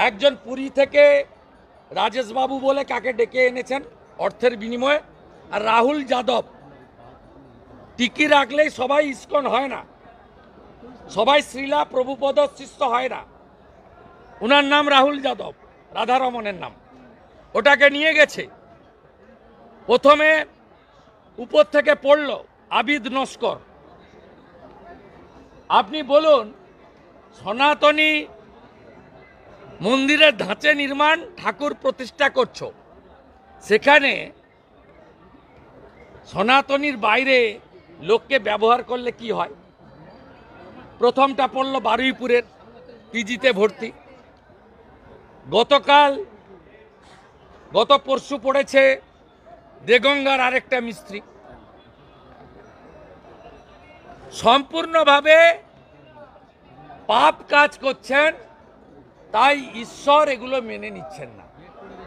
একজন পুরী থেকে রাজেশ বাবু বলে কাকে ডেকে এনেছেন অর্থের বিনিময়ে, আর রাহুল যাদব। টিকি রাখলেই সবাই ইস্কন হয় না, সবাই শ্রীলা প্রভুপদ শিষ্য হয় না। ওনার নাম রাহুল যাদব, রাধারমণের নাম। ওটাকে নিয়ে গেছে, প্রথমে উপর থেকে পড়ল আবিদ নস্কর। আপনি বলুন, সনাতনী মন্দিরের ধাঁচে নির্মাণ ঠাকুর প্রতিষ্ঠা করছো, সেখানে সনাতনীর বাইরে লোককে ব্যবহার করলে কি হয়? প্রথমটা পড়ল বারুইপুরের পিজিতে ভর্তি, গত পরশু পড়েছে দেগঙ্গার আরেকটা মিস্ত্রি। সম্পূর্ণভাবে পাপ কাজ করছেন, তাই ঈশ্বর এগুলো মেনে নিচ্ছেন না।